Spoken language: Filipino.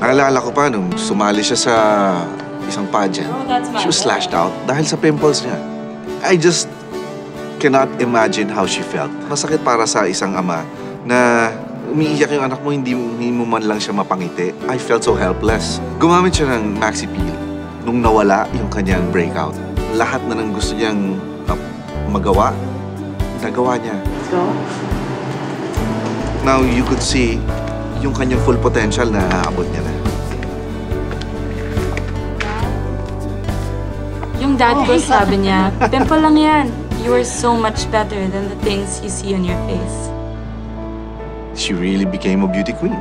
Naalala ko pa nung sumali siya sa isang pageant. She was slashed out dahil sa pimples niya. I just cannot imagine how she felt. Masakit para sa isang ama na umiiyak yung anak mo, hindi mo man lang siya mapangiti. I felt so helpless. Gumamit siya ng Maxi Peel nung nawala yung kanyang breakout. Lahat na ng gusto niyang magawa, nagawa niya. So? Now you could see yung kanyang full potential na aabot niya na. Yung dad ko sabi niya, pimple lang yan. You are so much better than the things you see on your face. She really became a beauty queen.